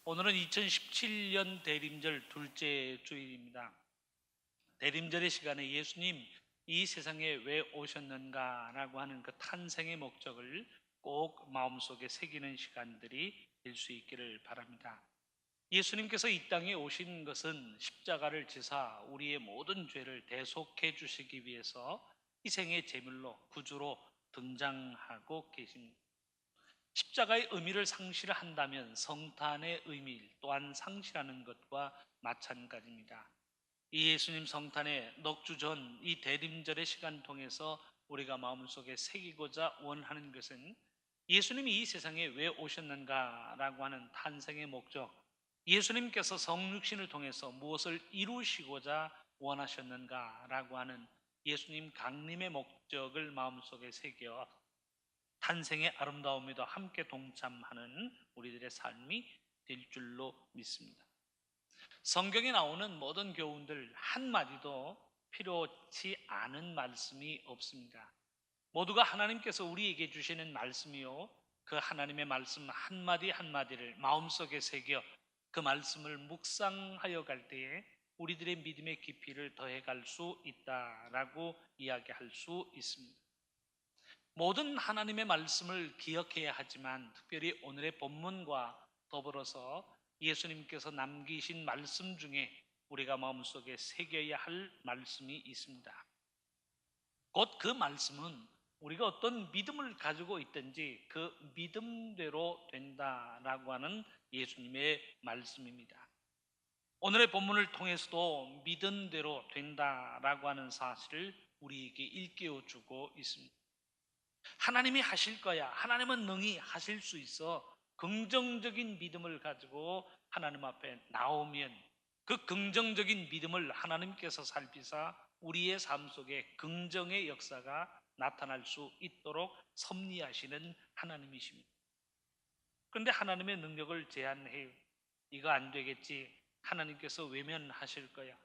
오늘은 2017년 대림절 둘째 주일입니다. 대림절의 시간에 예수님 이 세상에 왜 오셨는가라고 하는 그 탄생의 목적을 꼭 마음속에 새기는 시간들이 될 수 있기를 바랍니다. 예수님께서 이 땅에 오신 것은 십자가를 지사 우리의 모든 죄를 대속해 주시기 위해서 희생의 제물로 구주로 등장하고 계십니다. 십자가의 의미를 상실한다면 성탄의 의미 또한 상실하는 것과 마찬가지입니다. 이 예수님 성탄의 넉주 전 이 대림절의 시간 통해서 우리가 마음속에 새기고자 원하는 것은 예수님이 이 세상에 왜 오셨는가라고 하는 탄생의 목적, 예수님께서 성육신을 통해서 무엇을 이루시고자 원하셨는가라고 하는 예수님 강림의 목적을 마음속에 새겨 탄생의 아름다움에도 함께 동참하는 우리들의 삶이 될 줄로 믿습니다. 성경에 나오는 모든 교훈들 한마디도 필요치 않은 말씀이 없습니다. 모두가 하나님께서 우리에게 주시는 말씀이요, 그 하나님의 말씀 한마디 한마디를 마음속에 새겨 그 말씀을 묵상하여 갈 때에 우리들의 믿음의 깊이를 더해갈 수 있다라고 이야기할 수 있습니다. 모든 하나님의 말씀을 기억해야 하지만 특별히 오늘의 본문과 더불어서 예수님께서 남기신 말씀 중에 우리가 마음속에 새겨야 할 말씀이 있습니다. 곧 그 말씀은 우리가 어떤 믿음을 가지고 있든지 그 믿음대로 된다라고 하는 예수님의 말씀입니다. 오늘의 본문을 통해서도 믿은 대로 된다라고 하는 사실을 우리에게 일깨워 주고 있습니다. 하나님이 하실 거야. 하나님은 능히 하실 수 있어. 긍정적인 믿음을 가지고 하나님 앞에 나오면 그 긍정적인 믿음을 하나님께서 살피사 우리의 삶 속에 긍정의 역사가 나타날 수 있도록 섭리하시는 하나님이십니다. 그런데 하나님의 능력을 제한해요. 이거 안 되겠지. 하나님께서 외면하실 거야.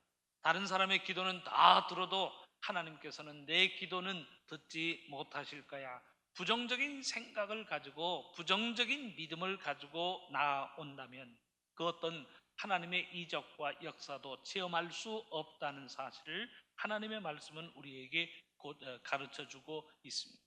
다른 사람의 기도는 다 들어도 하나님께서는 내 기도는 듣지 못하실 거야. 부정적인 생각을 가지고 부정적인 믿음을 가지고 나온다면 그 어떤 하나님의 이적과 역사도 체험할 수 없다는 사실을 하나님의 말씀은 우리에게 가르쳐 주고 있습니다.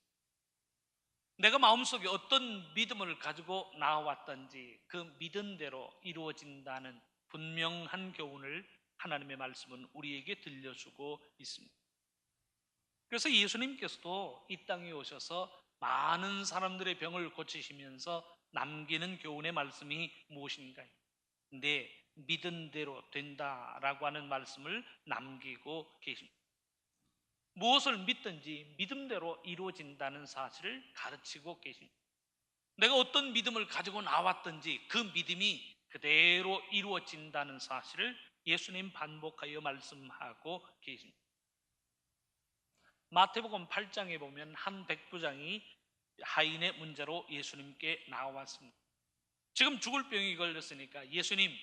내가 마음속에 어떤 믿음을 가지고 나왔던지 그 믿음대로 이루어진다는 분명한 교훈을 하나님의 말씀은 우리에게 들려주고 있습니다. 그래서 예수님께서도 이 땅에 오셔서 많은 사람들의 병을 고치시면서 남기는 교훈의 말씀이 무엇인가요? 내 믿은 대로 된다라고 하는 말씀을 남기고 계십니다. 무엇을 믿든지 믿음대로 이루어진다는 사실을 가르치고 계십니다. 내가 어떤 믿음을 가지고 나왔든지 그 믿음이 그대로 이루어진다는 사실을 예수님 반복하여 말씀하고 계십니다. 마태복음 8장에 보면 한 백부장이 하인의 문제로 예수님께 나왔습니다. 지금 죽을 병이 걸렸으니까 예수님,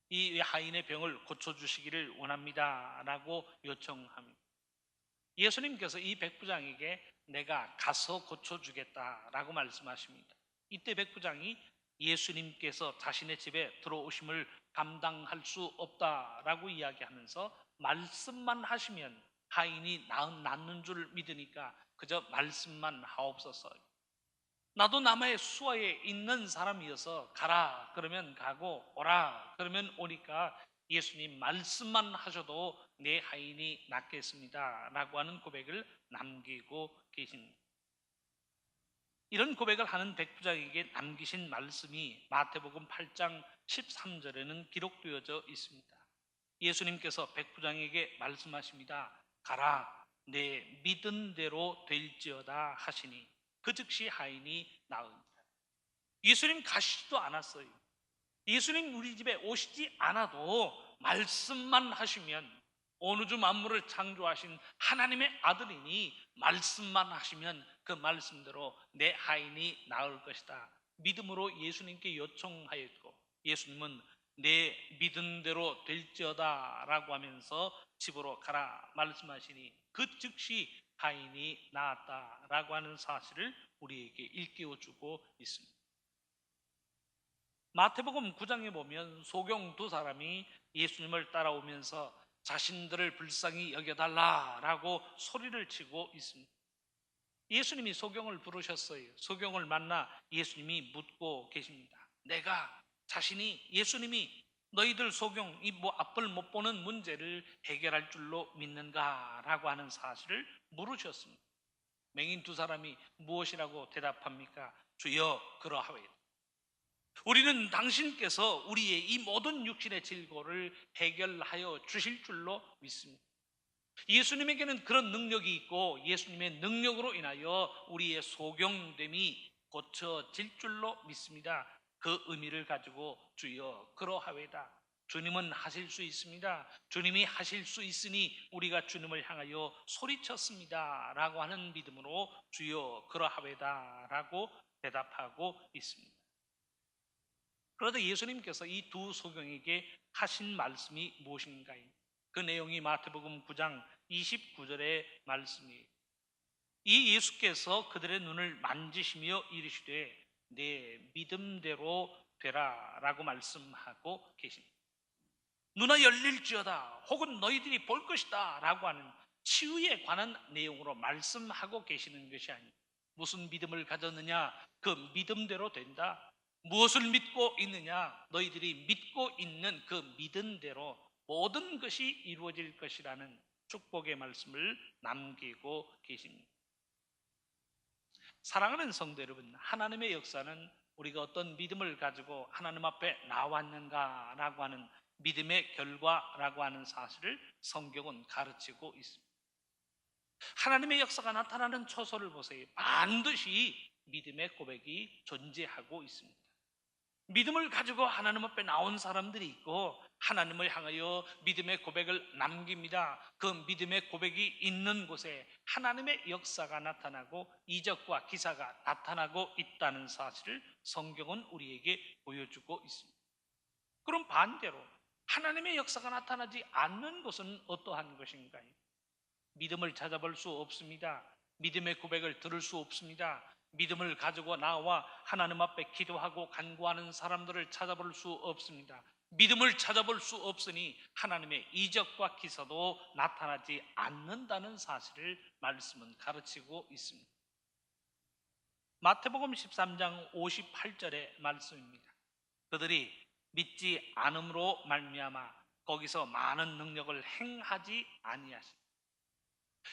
이 하인의 병을 고쳐주시기를 원합니다 라고 요청합니다. 예수님께서 이 백부장에게 내가 가서 고쳐주겠다라고 말씀하십니다. 이때 백부장이 예수님께서 자신의 집에 들어오심을 감당할 수 없다라고 이야기하면서 말씀만 하시면 하인이 낫는 줄 믿으니까 그저 말씀만 하옵소서. 나도 남의 수하에 있는 사람이어서 가라 그러면 가고 오라 그러면 오니까 예수님 말씀만 하셔도 내 하인이 낫겠습니다 라고 하는 고백을 남기고 계십니다. 이런 고백을 하는 백부장에게 남기신 말씀이 마태복음 8장 13절에는 기록되어져 있습니다. 예수님께서 백부장에게 말씀하십니다. 가라 내 믿은 대로 될지어다 하시니 그 즉시 하인이 나으니라. 예수님 가시지도 않았어요. 예수님 우리 집에 오시지 않아도 말씀만 하시면 온 우주 만물을 창조하신 하나님의 아들이니 말씀만 하시면 그 말씀대로 내 하인이 나을 것이다. 믿음으로 예수님께 요청하였고 예수님은 내 믿은 대로 될지어다 라고 하면서 집으로 가라 말씀하시니 그 즉시 하인이 나았다라고 하는 사실을 우리에게 일깨워 주고 있습니다. 마태복음 9장에 보면 소경 두 사람이 예수님을 따라오면서 자신들을 불쌍히 여겨달라라고 소리를 치고 있습니다. 예수님이 소경을 부르셨어요. 소경을 만나 예수님이 묻고 계십니다. 내가 자신이 예수님이 너희들 소경 이 앞을 못 보는 문제를 해결할 줄로 믿는가라고 하는 사실을 물으셨습니다. 맹인 두 사람이 무엇이라고 대답합니까? 주여 그러하오이다. 우리는 당신께서 우리의 이 모든 육신의 질고를 해결하여 주실 줄로 믿습니다. 예수님에게는 그런 능력이 있고 예수님의 능력으로 인하여 우리의 소경됨이 고쳐질 줄로 믿습니다. 그 의미를 가지고 주여 그러하외다. 주님은 하실 수 있습니다. 주님이 하실 수 있으니 우리가 주님을 향하여 소리쳤습니다 라고 하는 믿음으로 주여 그러하외다 라고 대답하고 있습니다. 그러다 예수님께서 이 두 소경에게 하신 말씀이 무엇인가요? 그 내용이 마태복음 9장 29절의 말씀이에요. 이 예수께서 그들의 눈을 만지시며 이르시되 내 믿음대로 되라 라고 말씀하고 계십니다. 눈이 열릴지어다 혹은 너희들이 볼 것이다 라고 하는 치유에 관한 내용으로 말씀하고 계시는 것이 아니에요. 무슨 믿음을 가졌느냐? 그 믿음대로 된다. 무엇을 믿고 있느냐? 너희들이 믿고 있는 그 믿음대로 모든 것이 이루어질 것이라는 축복의 말씀을 남기고 계십니다. 사랑하는 성도 여러분, 하나님의 역사는 우리가 어떤 믿음을 가지고 하나님 앞에 나왔는가라고 하는 믿음의 결과라고 하는 사실을 성경은 가르치고 있습니다. 하나님의 역사가 나타나는 초소를 보세요. 반드시 믿음의 고백이 존재하고 있습니다. 믿음을 가지고 하나님 앞에 나온 사람들이 있고 하나님을 향하여 믿음의 고백을 남깁니다. 그 믿음의 고백이 있는 곳에 하나님의 역사가 나타나고 이적과 기사가 나타나고 있다는 사실을 성경은 우리에게 보여주고 있습니다. 그럼 반대로 하나님의 역사가 나타나지 않는 것은 어떠한 것인가요? 믿음을 찾아볼 수 없습니다. 믿음의 고백을 들을 수 없습니다. 믿음을 가지고 나와 하나님 앞에 기도하고 간구하는 사람들을 찾아볼 수 없습니다. 믿음을 찾아볼 수 없으니 하나님의 이적과 기사도 나타나지 않는다는 사실을 말씀은 가르치고 있습니다. 마태복음 13장 58절의 말씀입니다. 그들이 믿지 않음으로 말미암아 거기서 많은 능력을 행하지 아니하시니.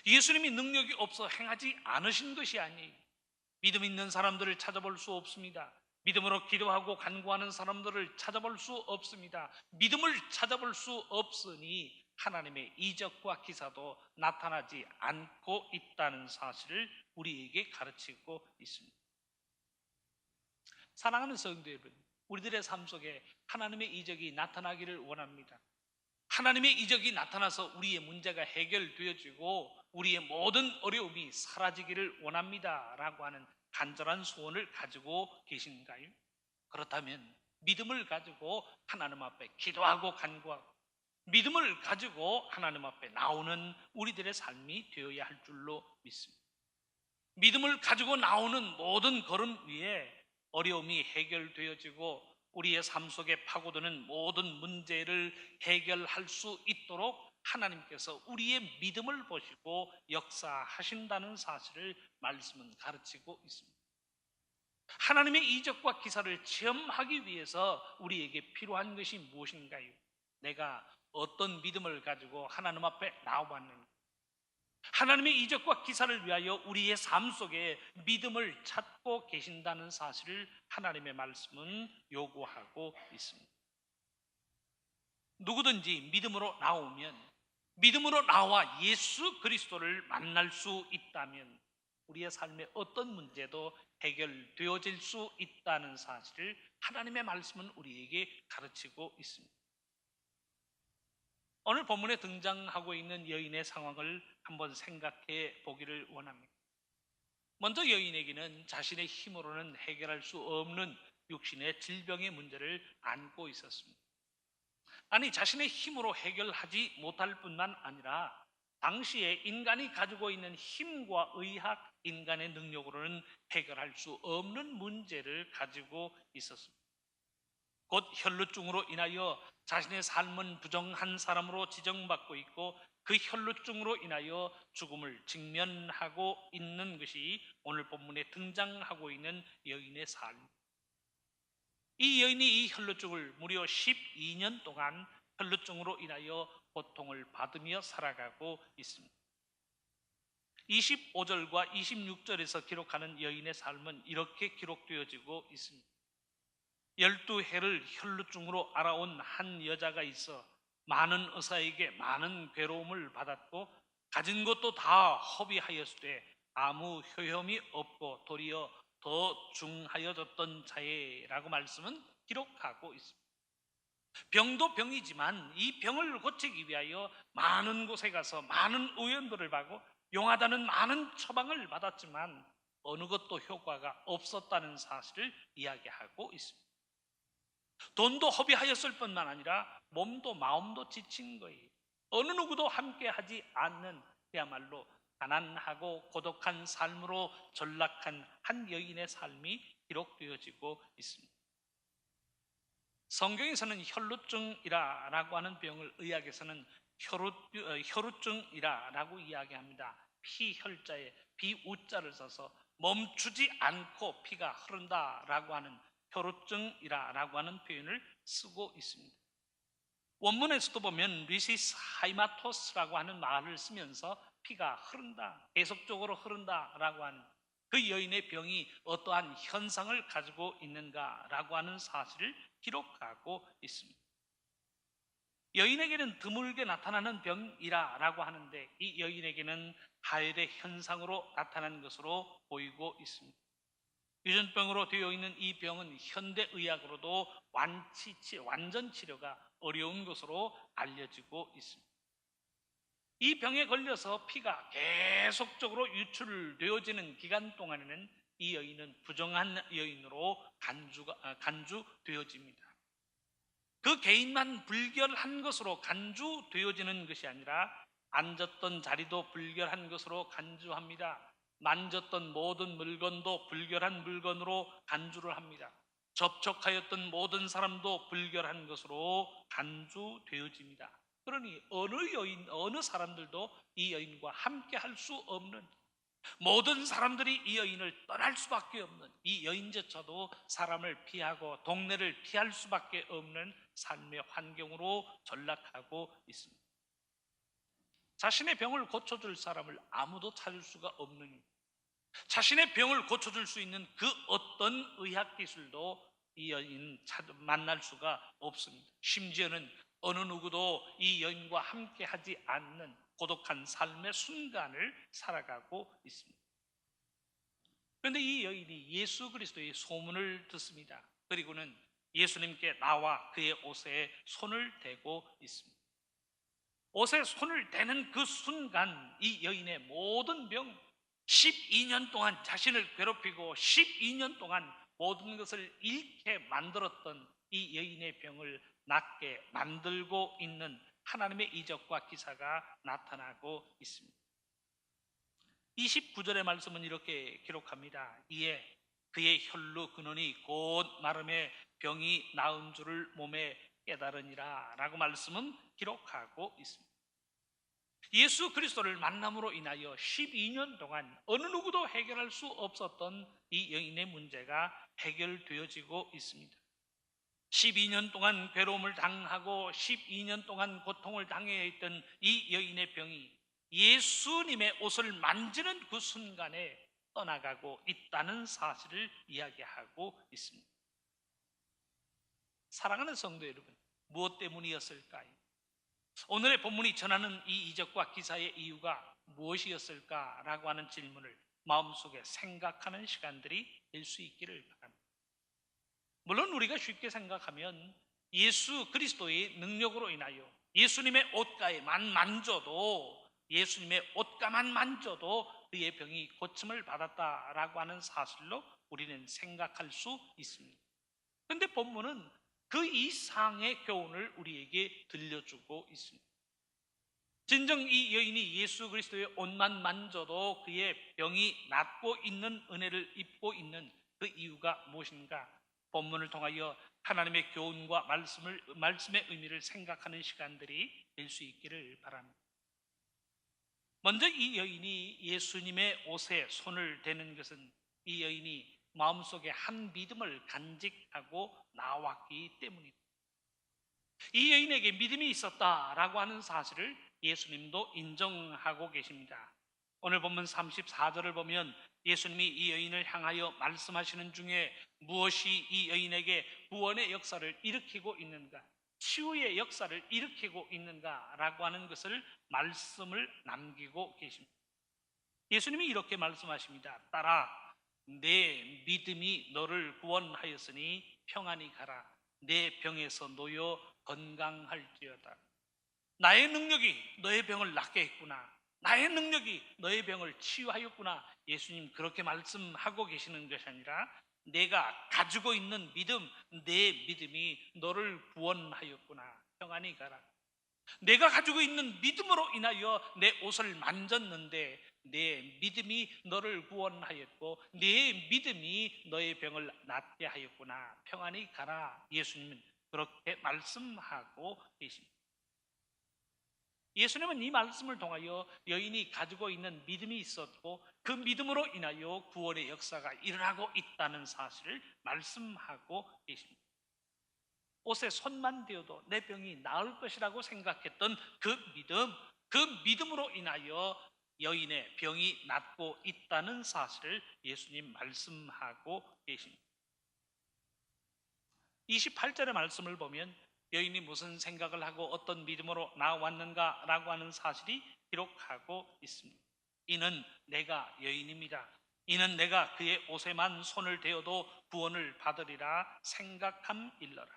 예수님이 능력이 없어 행하지 않으신 것이 아니에요. 믿음 있는 사람들을 찾아볼 수 없습니다. 믿음으로 기도하고 간구하는 사람들을 찾아볼 수 없습니다. 믿음을 찾아볼 수 없으니 하나님의 이적과 기사도 나타나지 않고 있다는 사실을 우리에게 가르치고 있습니다. 사랑하는 성도 여러분, 우리들의 삶 속에 하나님의 이적이 나타나기를 원합니다. 하나님의 이적이 나타나서 우리의 문제가 해결되어지고 우리의 모든 어려움이 사라지기를 원합니다 라고 하는 간절한 소원을 가지고 계신가요? 그렇다면 믿음을 가지고 하나님 앞에 기도하고 간구하고 믿음을 가지고 하나님 앞에 나오는 우리들의 삶이 되어야 할 줄로 믿습니다. 믿음을 가지고 나오는 모든 걸음 위에 어려움이 해결되어지고 우리의 삶 속에 파고드는 모든 문제를 해결할 수 있도록 하나님께서 우리의 믿음을 보시고 역사하신다는 사실을 말씀은 가르치고 있습니다. 하나님의 이적과 기사를 체험하기 위해서 우리에게 필요한 것이 무엇인가요? 내가 어떤 믿음을 가지고 하나님 앞에 나와봤는가? 하나님의 이적과 기사를 위하여 우리의 삶 속에 믿음을 찾고 계신다는 사실을 하나님의 말씀은 요구하고 있습니다. 누구든지 믿음으로 나오면, 믿음으로 나와 예수 그리스도를 만날 수 있다면 우리의 삶의 어떤 문제도 해결되어질 수 있다는 사실을 하나님의 말씀은 우리에게 가르치고 있습니다. 오늘 본문에 등장하고 있는 여인의 상황을 한번 생각해 보기를 원합니다. 먼저 여인에게는 자신의 힘으로는 해결할 수 없는 육신의 질병의 문제를 안고 있었습니다. 아니, 자신의 힘으로 해결하지 못할 뿐만 아니라 당시에 인간이 가지고 있는 힘과 의학, 인간의 능력으로는 해결할 수 없는 문제를 가지고 있었습니다. 곧 혈루증으로 인하여 자신의 삶은 부정한 사람으로 지정받고 있고 그 혈루증으로 인하여 죽음을 직면하고 있는 것이 오늘 본문에 등장하고 있는 여인의 삶. 이 여인이 이 혈루증을 무려 12년 동안 혈루증으로 인하여 고통을 받으며 살아가고 있습니다. 25절과 26절에서 기록하는 여인의 삶은 이렇게 기록되어지고 있습니다. 12해를 혈루증으로 앓아온 한 여자가 있어 많은 의사에게 많은 괴로움을 받았고 가진 것도 다 허비하였으되 아무 효험이 없고 도리어 더 중하여졌던 자예라고 말씀은 기록하고 있습니다. 병도 병이지만 이 병을 고치기 위하여 많은 곳에 가서 많은 의원들을 받고 용하다는 많은 처방을 받았지만 어느 것도 효과가 없었다는 사실을 이야기하고 있습니다. 돈도 허비하였을 뿐만 아니라 몸도 마음도 지친 거예요. 어느 누구도 함께하지 않는 그야말로 가난하고 고독한 삶으로 전락한 한 여인의 삶이 기록되어지고 있습니다. 성경에서는 혈루증이라고 하는 병을 의학에서는 혈루증이라고 이야기합니다. 피혈자에 비우자를 써서 멈추지 않고 피가 흐른다라고 하는 혈루증이라고 하는 표현을 쓰고 있습니다. 원문에서도 보면 리시스 하이마토스라고 하는 말을 쓰면서 피가 흐른다, 계속적으로 흐른다라고 하는 그 여인의 병이 어떠한 현상을 가지고 있는가라고 하는 사실을 기록하고 있습니다. 여인에게는 드물게 나타나는 병이라고 하는데 이 여인에게는 하혈의 현상으로 나타난 것으로 보이고 있습니다. 유전병으로 되어 있는 이 병은 현대의학으로도 완전 치료가 어려운 것으로 알려지고 있습니다. 이 병에 걸려서 피가 계속적으로 유출되어지는 기간 동안에는 이 여인은 부정한 여인으로 간주되어집니다. 그 개인만 불결한 것으로 간주되어지는 것이 아니라 앉았던 자리도 불결한 것으로 간주합니다. 만졌던 모든 물건도 불결한 물건으로 간주를 합니다. 접촉하였던 모든 사람도 불결한 것으로 간주되어집니다. 그러니 어느 여인, 어느 사람들도 이 여인과 함께 할 수 없는, 모든 사람들이 이 여인을 떠날 수밖에 없는, 이 여인조차도 사람을 피하고 동네를 피할 수밖에 없는 삶의 환경으로 전락하고 있습니다. 자신의 병을 고쳐줄 사람을 아무도 찾을 수가 없는, 자신의 병을 고쳐줄 수 있는 그 어떤 의학 기술도 이 여인은 만날 수가 없습니다. 심지어는 어느 누구도 이 여인과 함께 하지 않는 고독한 삶의 순간을 살아가고 있습니다. 그런데 이 여인이 예수 그리스도의 소문을 듣습니다. 그리고는 예수님께 나와 그의 옷에 손을 대고 있습니다. 옷에 손을 대는 그 순간 이 여인의 모든 병, 12년 동안 자신을 괴롭히고 12년 동안 모든 것을 잃게 만들었던 이 여인의 병을 낫게 만들고 있는 하나님의 이적과 기사가 나타나고 있습니다. 29절의 말씀은 이렇게 기록합니다. 이에 그의 혈루 근원이 곧 마름에 병이 나은 줄을 몸에 깨달으니라 라고 말씀은 기록하고 있습니다. 예수 그리스도를 만남으로 인하여 12년 동안 어느 누구도 해결할 수 없었던 이 여인의 문제가 해결되어지고 있습니다. 12년 동안 괴로움을 당하고 12년 동안 고통을 당해야 했던 이 여인의 병이 예수님의 옷을 만지는 그 순간에 떠나가고 있다는 사실을 이야기하고 있습니다. 사랑하는 성도 여러분, 무엇 때문이었을까요? 오늘의 본문이 전하는 이 이적과 기사의 이유가 무엇이었을까라고 하는 질문을 마음속에 생각하는 시간들이 될 수 있기를 바랍니다. 물론 우리가 쉽게 생각하면 예수 그리스도의 능력으로 인하여 예수님의 옷가에만 만져도, 예수님의 옷가만 만져도 그의 병이 고침을 받았다라고 하는 사실로 우리는 생각할 수 있습니다. 그런데 본문은 그 이상의 교훈을 우리에게 들려주고 있습니다. 진정 이 여인이 예수 그리스도의 옷만 만져도 그의 병이 낫고 있는 은혜를 입고 있는 그 이유가 무엇인가? 본문을 통하여 하나님의 교훈과 말씀의 의미를 생각하는 시간들이 될 수 있기를 바랍니다. 먼저 이 여인이 예수님의 옷에 손을 대는 것은 이 여인이 마음속에 한 믿음을 간직하고 나왔기 때문입니다. 이 여인에게 믿음이 있었다라고 하는 사실을 예수님도 인정하고 계십니다. 오늘 본문 34절을 보면 예수님이 이 여인을 향하여 말씀하시는 중에 무엇이 이 여인에게 구원의 역사를 일으키고 있는가, 치유의 역사를 일으키고 있는가라고 하는 것을 말씀을 남기고 계십니다. 예수님이 이렇게 말씀하십니다. 딸아, 내 믿음이 너를 구원하였으니 평안히 가라. 내 병에서 놓여 건강할지어다. 나의 능력이 너의 병을 낫게 했구나. 나의 능력이 너의 병을 치유하였구나. 예수님 그렇게 말씀하고 계시는 것이 아니라 내가 가지고 있는 믿음, 내 믿음이 너를 구원하였구나. 평안히 가라. 내가 가지고 있는 믿음으로 인하여 내 옷을 만졌는데 내 믿음이 너를 구원하였고 내 믿음이 너의 병을 낫게 하였구나. 평안히 가라. 예수님은 그렇게 말씀하고 계십니다. 예수님은 이 말씀을 통하여 여인이 가지고 있는 믿음이 있었고 그 믿음으로 인하여 구원의 역사가 일어나고 있다는 사실을 말씀하고 계십니다. 옷에 손만 대어도 내 병이 나을 것이라고 생각했던 그 믿음으로 인하여 여인의 병이 낫고 있다는 사실을 예수님 말씀하고 계십니다. 28절의 말씀을 보면 여인이 무슨 생각을 하고 어떤 믿음으로 나왔는가라고 하는 사실이 기록하고 있습니다. 이는 내가 여인입니다. 이는 내가 그의 옷에만 손을 대어도 구원을 받으리라 생각함일러라.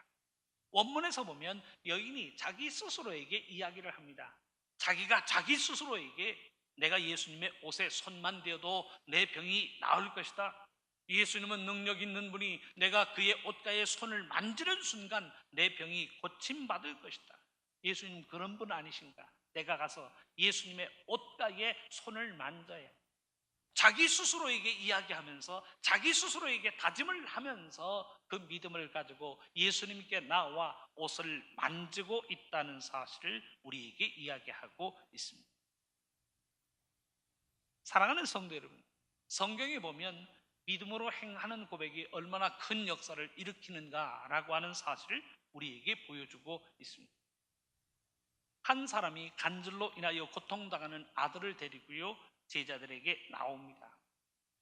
원문에서 보면 여인이 자기 스스로에게 이야기를 합니다. 자기가 자기 스스로에게 내가 예수님의 옷에 손만 대어도 내 병이 나을 것이다. 예수님은 능력 있는 분이 내가 그의 옷가에 손을 만지는 순간 내 병이 고침받을 것이다. 예수님 그런 분 아니신가? 내가 가서 예수님의 옷가에 손을 만져야 자기 스스로에게 이야기하면서 자기 스스로에게 다짐을 하면서 그 믿음을 가지고 예수님께 나와 옷을 만지고 있다는 사실을 우리에게 이야기하고 있습니다. 사랑하는 성도 여러분, 성경에 보면 믿음으로 행하는 고백이 얼마나 큰 역사를 일으키는가라고 하는 사실을 우리에게 보여주고 있습니다. 한 사람이 간질로 인하여 고통당하는 아들을 데리고요 제자들에게 나옵니다.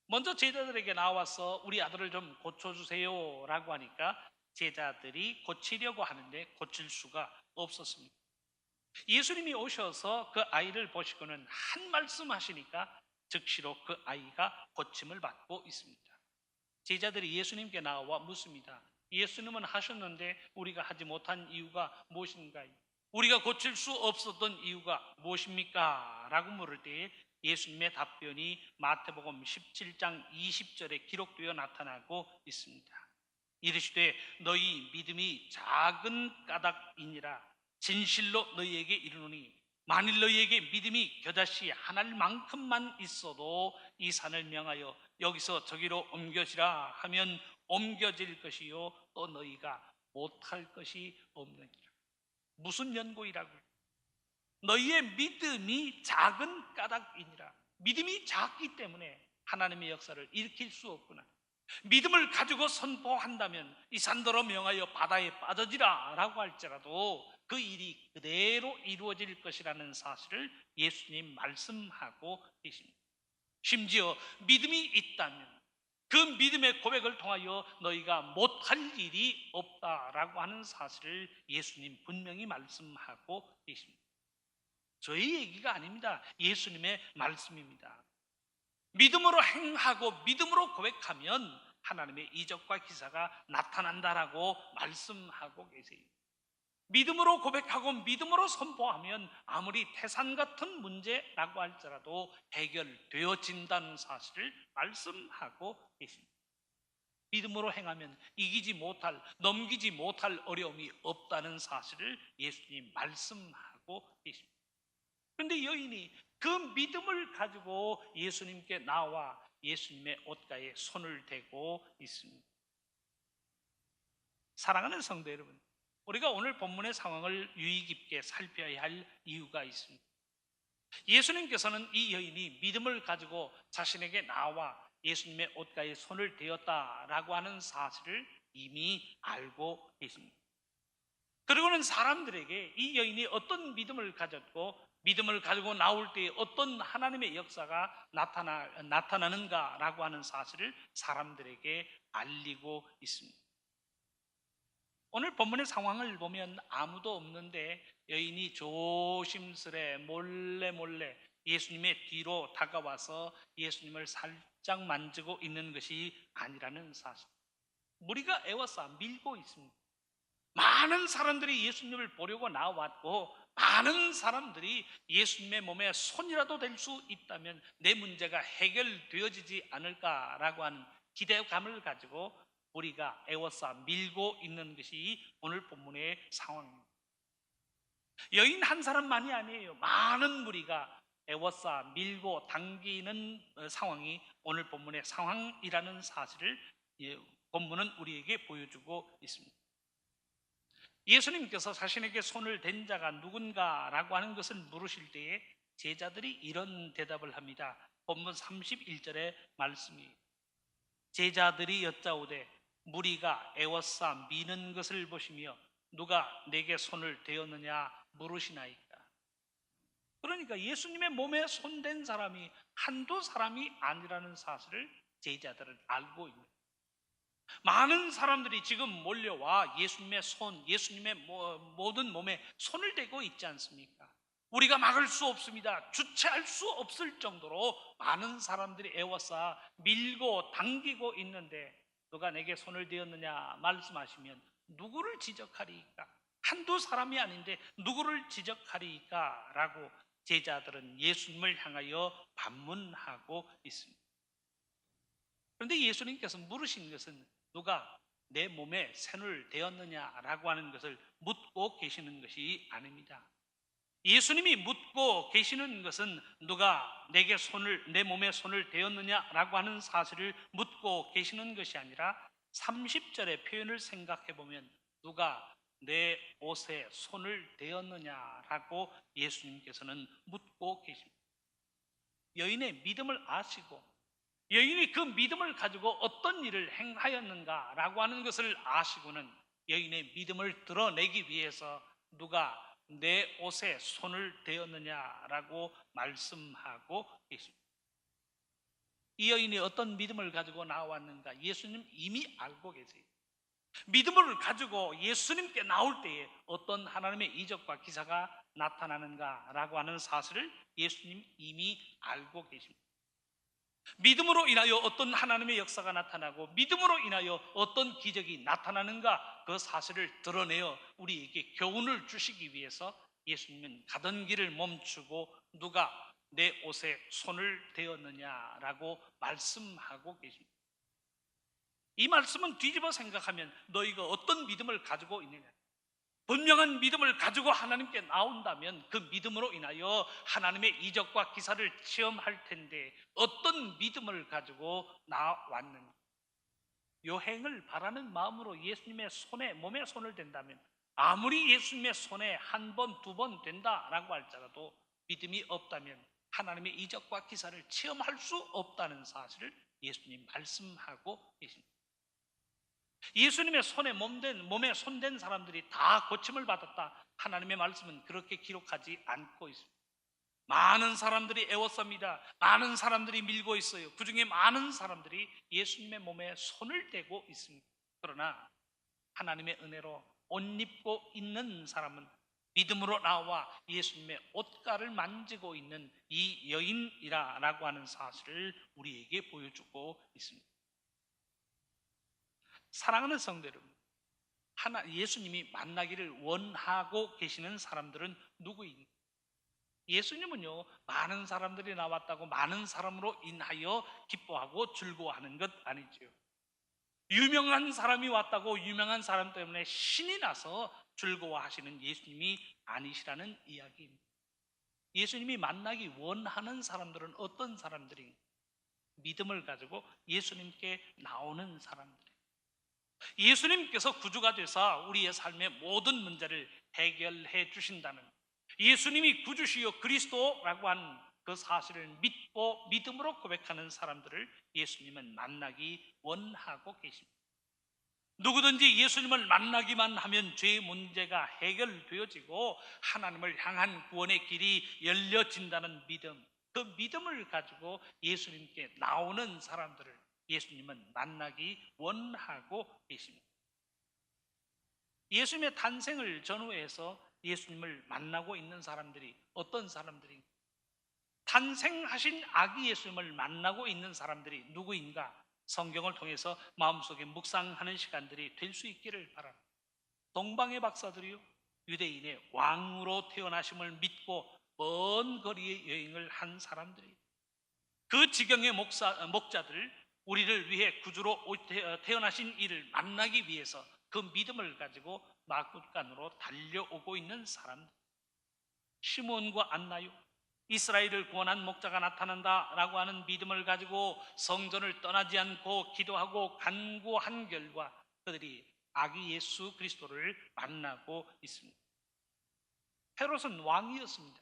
먼저 제자들에게 나와서 우리 아들을 좀 고쳐주세요 라고 하니까 제자들이 고치려고 하는데 고칠 수가 없었습니다. 예수님이 오셔서 그 아이를 보시고는 한 말씀 하시니까 즉시로 그 아이가 고침을 받고 있습니다. 제자들이 예수님께 나와 묻습니다. 예수님은 하셨는데 우리가 하지 못한 이유가 무엇인가요? 우리가 고칠 수 없었던 이유가 무엇입니까? 라고 물을 때에 예수님의 답변이 마태복음 17장 20절에 기록되어 나타나고 있습니다. 이르시되 너희 믿음이 작은 까닭이니라. 진실로 너희에게 이르노니 만일 너희에게 믿음이 겨자씨 한 알만큼만 있어도 이 산을 명하여 여기서 저기로 옮겨지라 하면 옮겨질 것이요 또 너희가 못할 것이 없느니라. 무슨 연고이라고요? 너희의 믿음이 작은 까닭이니라. 믿음이 작기 때문에 하나님의 역사를 일으킬 수 없구나. 믿음을 가지고 선포한다면 이 산더러 명하여 바다에 빠져지라 라고 할지라도 그 일이 그대로 이루어질 것이라는 사실을 예수님 말씀하고 계십니다. 심지어 믿음이 있다면 그 믿음의 고백을 통하여 너희가 못할 일이 없다라고 하는 사실을 예수님 분명히 말씀하고 계십니다. 저희 얘기가 아닙니다. 예수님의 말씀입니다. 믿음으로 행하고 믿음으로 고백하면 하나님의 이적과 기사가 나타난다라고 말씀하고 계세요. 믿음으로 고백하고 믿음으로 선포하면 아무리 태산 같은 문제라고 할지라도 해결되어진다는 사실을 말씀하고 계십니다. 믿음으로 행하면 이기지 못할, 넘기지 못할 어려움이 없다는 사실을 예수님 말씀하고 계십니다. 그런데 여인이 그 믿음을 가지고 예수님께 나와 예수님의 옷가에 손을 대고 있습니다. 사랑하는 성도 여러분, 우리가 오늘 본문의 상황을 유의 깊게 살펴야 할 이유가 있습니다. 예수님께서는 이 여인이 믿음을 가지고 자신에게 나와 예수님의 옷가에 손을 대었다라고 하는 사실을 이미 알고 계십니다. 그리고는 사람들에게 이 여인이 어떤 믿음을 가지고 나올 때 어떤 하나님의 역사가 나타나는가라고 하는 사실을 사람들에게 알리고 있습니다. 오늘 본문의 상황을 보면 아무도 없는데 여인이 조심스레 몰래 예수님의 뒤로 다가와서 예수님을 살짝 만지고 있는 것이 아니라는 사실. 무리가 애워싸 밀고 있습니다. 많은 사람들이 예수님을 보려고 나왔고, 많은 사람들이 예수님의 몸에 손이라도 댈 수 있다면 내 문제가 해결되어지지 않을까라고 하는 기대감을 가지고 우리가 애워싸 밀고 있는 것이 오늘 본문의 상황입니다. 여인 한 사람만이 아니에요. 많은 무리가 애워싸 밀고 당기는 상황이 오늘 본문의 상황이라는 사실을 본문은 우리에게 보여주고 있습니다. 예수님께서 자신에게 손을 댄 자가 누군가라고 하는 것을 물으실 때에 제자들이 이런 대답을 합니다. 본문 31절의 말씀이, 제자들이 여짜오되 무리가 애워싸 미는 것을 보시며 누가 내게 손을 대었느냐 물으시나이까. 그러니까 예수님의 몸에 손댄 사람이 한두 사람이 아니라는 사실을 제자들은 알고 있는 거예요. 많은 사람들이 지금 몰려와 예수님의 예수님의 모든 몸에 손을 대고 있지 않습니까? 우리가 막을 수 없습니다. 주체할 수 없을 정도로 많은 사람들이 애워싸 밀고 당기고 있는데 누가 내게 손을 대었느냐 말씀하시면 누구를 지적하리이까? 한두 사람이 아닌데 누구를 지적하리이까? 라고 제자들은 예수님을 향하여 반문하고 있습니다. 그런데 예수님께서 물으신 것은 누가 내 몸에 손을 대었느냐라고 하는 것을 묻고 계시는 것이 아닙니다. 예수님이 묻고 계시는 것은 누가 내 몸에 손을 대었느냐라고 하는 사실을 묻고 계시는 것이 아니라 30절의 표현을 생각해 보면 누가 내 옷에 손을 대었느냐라고 예수님께서는 묻고 계십니다. 여인의 믿음을 아시고 여인이 그 믿음을 가지고 어떤 일을 행하였는가라고 하는 것을 아시고는 여인의 믿음을 드러내기 위해서 누가 내 옷에 손을 대었느냐라고 말씀하고 계십니다. 이 여인이 어떤 믿음을 가지고 나왔는가 예수님 이미 알고 계세요. 믿음을 가지고 예수님께 나올 때에 어떤 하나님의 이적과 기사가 나타나는가라고 하는 사실을 예수님 이미 알고 계십니다. 믿음으로 인하여 어떤 하나님의 역사가 나타나고 믿음으로 인하여 어떤 기적이 나타나는가 그 사실을 드러내어 우리에게 교훈을 주시기 위해서 예수님은 가던 길을 멈추고 누가 내 옷에 손을 대었느냐라고 말씀하고 계십니다. 이 말씀은 뒤집어 생각하면 너희가 어떤 믿음을 가지고 있느냐, 분명한 믿음을 가지고 하나님께 나온다면 그 믿음으로 인하여 하나님의 이적과 기사를 체험할 텐데 어떤 믿음을 가지고 나왔는가? 요행을 바라는 마음으로 예수님의 몸에 손을 댄다면 아무리 예수님의 손에 한 번, 두 번 된다라고 할지라도 믿음이 없다면 하나님의 이적과 기사를 체험할 수 없다는 사실을 예수님 말씀하고 계십니다. 예수님의 몸에 손댄 사람들이 다 고침을 받았다. 하나님의 말씀은 그렇게 기록하지 않고 있습니다. 많은 사람들이 애워쌉니다. 많은 사람들이 밀고 있어요. 그 중에 많은 사람들이 예수님의 몸에 손을 대고 있습니다. 그러나 하나님의 은혜로 옷 입고 있는 사람은 믿음으로 나와 예수님의 옷가를 만지고 있는 이 여인이라고 하는 사실을 우리에게 보여주고 있습니다. 사랑하는 성도 여러분, 예수님이 만나기를 원하고 계시는 사람들은 누구입니까? 예수님은요, 많은 사람들이 나왔다고 많은 사람으로 인하여 기뻐하고 즐거워하는 것 아니죠. 유명한 사람이 왔다고 유명한 사람 때문에 신이 나서 즐거워하시는 예수님이 아니시라는 이야기입니다. 예수님이 만나기 원하는 사람들은 어떤 사람들인가? 믿음을 가지고 예수님께 나오는 사람들. 예수님께서 구주가 되사 우리의 삶의 모든 문제를 해결해 주신다는, 예수님이 구주시요 그리스도라고 한 그 사실을 믿고 믿음으로 고백하는 사람들을 예수님은 만나기 원하고 계십니다. 누구든지 예수님을 만나기만 하면 죄의 문제가 해결되어지고 하나님을 향한 구원의 길이 열려진다는 믿음, 그 믿음을 가지고 예수님께 나오는 사람들을 예수님은 만나기 원하고 계십니다. 예수님의 탄생을 전후해서 예수님을 만나고 있는 사람들이 어떤 사람들인가? 탄생하신 아기 예수님을 만나고 있는 사람들이 누구인가? 성경을 통해서 마음속에 묵상하는 시간들이 될 수 있기를 바랍니다. 동방의 박사들이요, 유대인의 왕으로 태어나심을 믿고 먼 거리의 여행을 한 사람들이, 그 지경의 목자들, 우리를 위해 구주로 태어나신 이를 만나기 위해서 그 믿음을 가지고 마굿간으로 달려오고 있는 사람들, 시몬과 안나요, 이스라엘을 구원한 목자가 나타난다라고 하는 믿음을 가지고 성전을 떠나지 않고 기도하고 간구한 결과 그들이 아기 예수 그리스도를 만나고 있습니다. 헤롯은 왕이었습니다.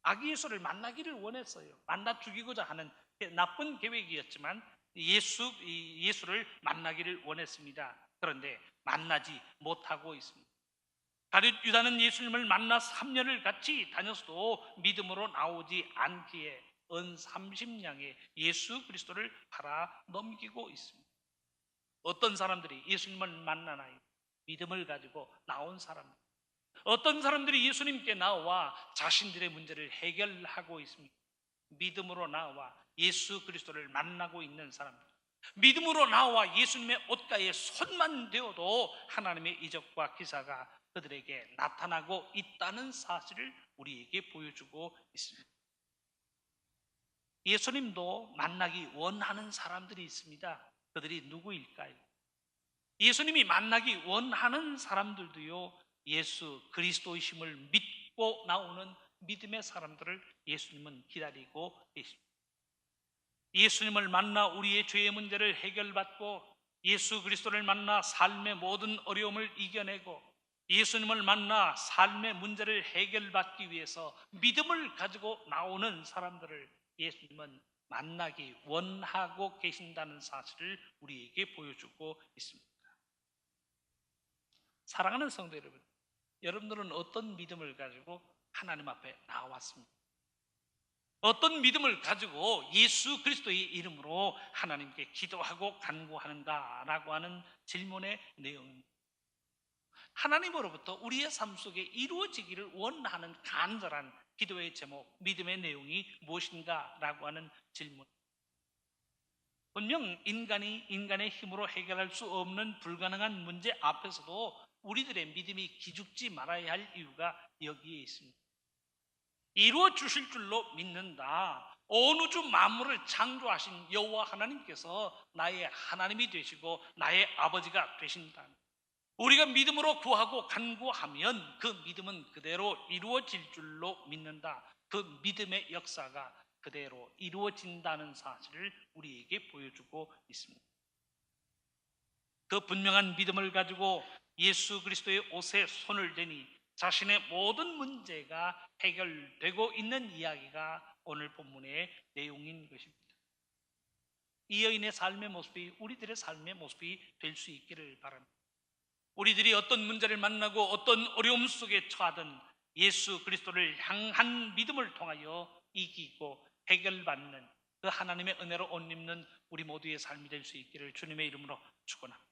아기 예수를 만나기를 원했어요. 만나 죽이고자 하는 나쁜 계획이었지만 예수를 만나기를 원했습니다. 그런데 만나지 못하고 있습니다. 가룟 유다는 예수님을 만나 3년을 같이 다녔어도 믿음으로 나오지 않기에 은 30냥에 예수 그리스도를 팔아 넘기고 있습니다. 어떤 사람들이 예수님을 만나나요? 믿음을 가지고 나온 사람들. 어떤 사람들이 예수님께 나와 자신들의 문제를 해결하고 있습니다. 믿음으로 나와 예수 그리스도를 만나고 있는 사람들, 믿음으로 나와 예수님의 옷가에 손만 대어도 하나님의 이적과 기사가 그들에게 나타나고 있다는 사실을 우리에게 보여주고 있습니다. 예수님도 만나기 원하는 사람들이 있습니다. 그들이 누구일까요? 예수님이 만나기 원하는 사람들도요, 예수 그리스도이심을 믿고 나오는 믿음의 사람들을 예수님은 기다리고 계십니다. 예수님을 만나 우리의 죄의 문제를 해결받고, 예수 그리스도를 만나 삶의 모든 어려움을 이겨내고, 예수님을 만나 삶의 문제를 해결받기 위해서 믿음을 가지고 나오는 사람들을 예수님은 만나기 원하고 계신다는 사실을 우리에게 보여주고 있습니다. 사랑하는 성도 여러분, 여러분들은 어떤 믿음을 가지고 하나님 앞에 나왔습니까? 어떤 믿음을 가지고 예수 그리스도의 이름으로 하나님께 기도하고 간구하는가라고 하는 질문의 내용입니다. 하나님으로부터 우리의 삶 속에 이루어지기를 원하는 간절한 기도의 제목, 믿음의 내용이 무엇인가라고 하는 질문. 분명 인간의 힘으로 해결할 수 없는 불가능한 문제 앞에서도 우리들의 믿음이 기죽지 말아야 할 이유가 여기에 있습니다. 이루어 주실 줄로 믿는다. 온 우주 만물을 창조하신 여호와 하나님께서 나의 하나님이 되시고 나의 아버지가 되신다. 우리가 믿음으로 구하고 간구하면 그 믿음은 그대로 이루어질 줄로 믿는다. 그 믿음의 역사가 그대로 이루어진다는 사실을 우리에게 보여주고 있습니다. 그 분명한 믿음을 가지고 예수 그리스도의 옷에 손을 대니 자신의 모든 문제가 해결되고 있는 이야기가 오늘 본문의 내용인 것입니다. 이 여인의 삶의 모습이 우리들의 삶의 모습이 될 수 있기를 바랍니다. 우리들이 어떤 문제를 만나고 어떤 어려움 속에 처하든 예수 그리스도를 향한 믿음을 통하여 이기고 해결받는 그 하나님의 은혜로 옷 입는 우리 모두의 삶이 될 수 있기를 주님의 이름으로 축원합니다.